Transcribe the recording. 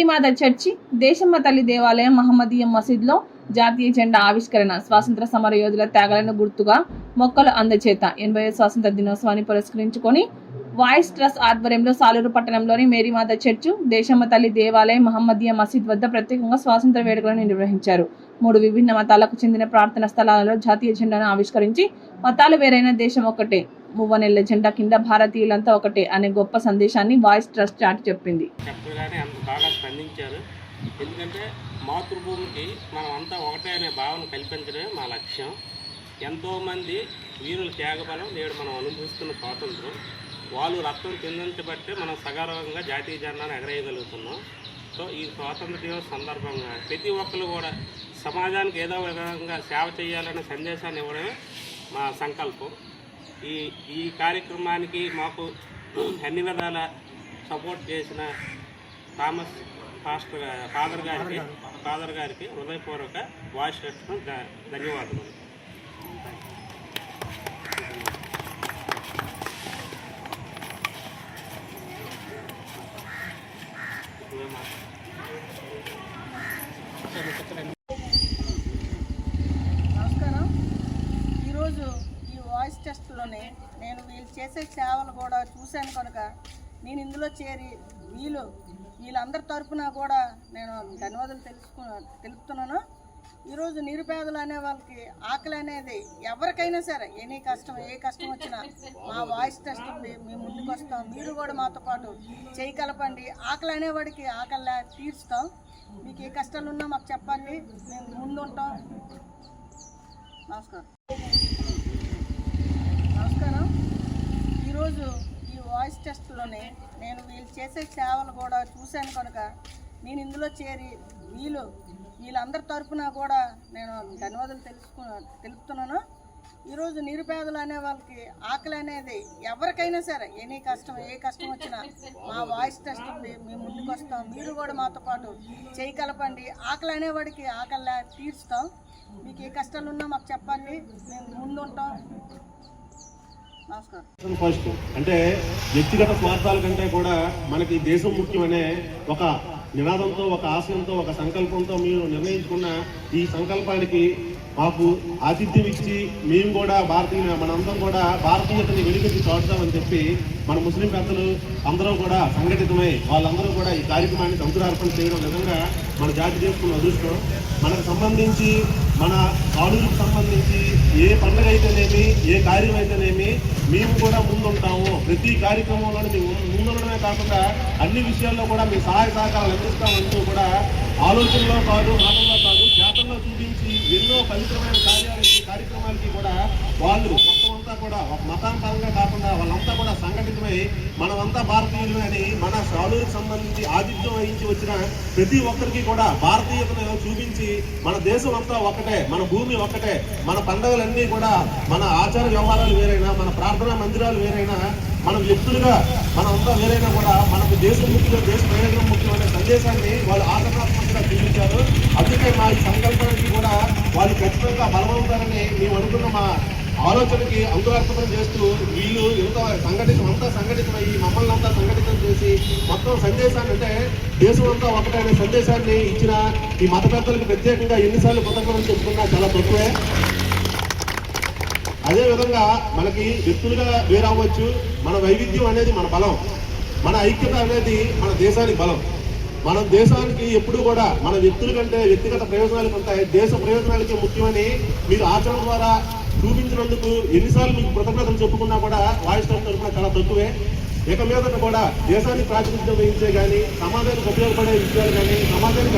మేరీమాత church, Deshamma తల్లి దేవాలయం, మహమ్మదీయ మసీద్లో జాతీయ జెండా ఆవిష్కరణ. స్వాతంత్ర సమర యోధుల త్యాగాలను గుర్తుగా మొక్కలు అందచేత. 80వ స్వాతంత్ర దినోత్సవాన్ని పురస్కరించుకొని వాయిస్ ట్రస్ట్ ఆధ్వర్యంలో సాలూరు పట్టణంలోని మేరీమాత చర్చ్, దేశమ్మ తల్లి దేవాలయం, మహమ్మదీయ మసీద్ వద్ద ప్రత్యేకంగా స్వాతంత్ర వేడుకలను నిర్వహించారు. 3 విభిన్న మతాలకు చెందిన ప్రార్థనా స్థలాలలో జాతీయ జెండాను ఆవిష్కరించి మతాలు వేరైన దేశం ఒక్కటే, మువ్వనెల్ల జెండా కింద భారతీయులంతా ఒకటే అనే గొప్ప సందేశాన్ని వాయిస్ ట్రస్ట్ చాటి చెప్పింది. ఎందుకంటే మాతృభూమికి మనం అంతా ఒకటే అనే భావన కల్పించడమే మా లక్ష్యం. ఎంతోమంది వీరుల త్యాగబలం నేడు మనం అనుభవిస్తున్న స్వాతంత్రం, వాళ్ళు రక్తం చెందించబట్టే మనం సగర్వంగా జాతీయ జెండాను ఎగరేయగలుగుతున్నాం. సో ఈ స్వాతంత్ర దివస్ సందర్భంగా ప్రతి ఒక్కరు కూడా సమాజానికి ఏదో విధంగా సేవ చేయాలనే సందేశాన్ని ఇవ్వడమే మా సంకల్పం. ఈ కార్యక్రమానికి మాకు అన్ని విధాల సపోర్ట్ చేసిన థామస్ ఫాదర్ గారికి హృదయపూర్వక వాయిస్ ట్రస్ట్ ధన్యవాదాలు. నమస్కారం. ఈరోజు ఈ వాయిస్ టెస్ట్లోనే నేను వీళ్ళు చేసే సేవలు కూడా చూశాను కనుక నేను ఇందులో చేరి వీళ్ళందరి తరఫున కూడా నేను ధన్యవాదాలు తెలుపుతున్నాను. ఈరోజు నిరుపేదలు అనే వాళ్ళకి ఆకలి అనేది ఎవరికైనా సరే ఏ కష్టం వచ్చినా మా వాయిస్ టెస్ట్ ఉంది, మేము ముందుకు వస్తాం. మీరు కూడా మాతో పాటు చేయి కలపండి. ఆకలి అనేవాడికి ఆకలి తీర్చుతాం. మీకు ఏ కష్టాలు ఉన్నా మాకు చెప్పండి, మేము ముందుంటాం. నమస్కారం. ఈరోజు ఈ వాయిస్ టెస్ట్లోనే నేను వీళ్ళు చేసే సేవలు కూడా చూశాను కనుక నేను ఇందులో చేరి వీళ్ళందరి తరఫున కూడా నేను ధన్యవాదాలు తెలుపుతున్నాను. ఈరోజు నిరుపేదలు అనే వాళ్ళకి ఆకలి అనేది ఎవరికైనా సరే ఏ కష్టం వచ్చినా మా వాయిస్ టెస్ట్ ఉంది, మేము ముందుకు వస్తాం. మీరు కూడా మాతో పాటు చేయి కలపండి. ఆకలి అనేవాడికి ఆకలి తీర్చుతాం. మీకు ఏ కష్టాలు ఉన్నా మాకు చెప్పండి, మేము ముందుంటాం. ఫస్ట్ అంటే వ్యక్తిగత స్వార్థాల కంటే కూడా మనకి దేశం ముఖ్యమనే ఒక నినాదంతో, ఒక ఆశయంతో, ఒక సంకల్పంతో మీరు నిర్ణయించుకున్న ఈ సంకల్పానికి మాకు ఆతిథ్యం ఇచ్చి మేము కూడా మనందరం కూడా భారతీయతని వెలుగుకి చూడతామని చెప్పి మన ముస్లిం పెద్దలు అందరూ కూడా సంఘటితమై వాళ్ళందరూ కూడా ఈ కార్యక్రమానికి అంకురార్పణ చేయడం నిజంగా మన జాతి చేసుకున్న అదృష్టం. మనకు సంబంధించి మన కాలులకు సంబంధించి ఏ పండుగ అయితేనేమి, ఏ కార్యం అయితేనేమి మేము కూడా ముందుంటాము. ప్రతి కార్యక్రమంలో మేము ముందుండడమే కాకుండా అన్ని విషయాల్లో కూడా మీ సహాయ సహకారాలు అందిస్తామంటూ కూడా ఆలోచనలో కాదు, మాటల్లో కాదు, చేతల్లో చూపించి ఎన్నో పవిత్రమైన కార్యక్రమాలకి కూడా వాళ్ళు మొత్తం అంతా కూడా ఒక మతాంతరంగా కాకుండా వాళ్ళంతా కూడా సంఘటితమై మనమంతా భారతీయులు అని మన సాలూరుకు సంబంధించి ఆతిథ్యం వహించి వచ్చిన ప్రతి ఒక్కరికి కూడా భారతీయతను చూపించి మన దేశం అంతా ఒక్కటే, మన భూమి ఒక్కటే, మన పండుగలన్నీ కూడా మన ఆచార వ్యవహారాలు వేరైనా, మన ప్రార్థనా మందిరాలు వేరైనా, మన వ్యక్తులుగా మనమంతా వేరైనా కూడా మనకు దేశం ముఖ్యం, దేశ ప్రయోజనం ముఖ్యం అనే సందేశాన్ని వాళ్ళు ఆచరణాత్మకంగా చూపించారు. అందుకే మా ఈ సంకల్పానికి కూడా వాళ్ళు ఖచ్చితంగా బలమవుతారని మేము అనుకున్న మా ఆలోచనకి అంకురార్పణ చేస్తూ వీళ్ళు అంతా సంఘటితమయ్యి మమ్మల్ని అంతా సంఘటితం చేసి మొత్తం సందేశాన్ని, అంటే దేశం అంతా ఒకటే అనే సందేశాన్ని ఇచ్చిన ఈ మత పెద్దలకు ప్రత్యేకంగా ఎన్నిసార్లు కృతజ్ఞతలు చెప్పుకున్నా చాలా తక్కువే. అదేవిధంగా మనకి వ్యక్తులుగా వేరవ్వచ్చు, మన వైవిధ్యం అనేది మన బలం, మన ఐక్యత అనేది మన దేశానికి బలం. మన దేశానికి ఎప్పుడు కూడా మన వ్యక్తుల కంటే వ్యక్తిగత ప్రయోజనాలు ఉంటాయి, దేశ ప్రయోజనాలకి ముఖ్యమని మీరు ఆచరణ ద్వారా చూపించినందుకు ఎన్నిసార్లు మీకు కృతజ్ఞతలు చెప్పుకున్నా కూడా వాయిస్ టెస్ట్ తరఫున చాలా తక్కువే. ఇక మీదట కూడా దేశానికి ప్రాతినిధ్యం వహించే కానీ, సమాజానికి ఉపయోగపడే విషయాలు కానీ, సమాజానికి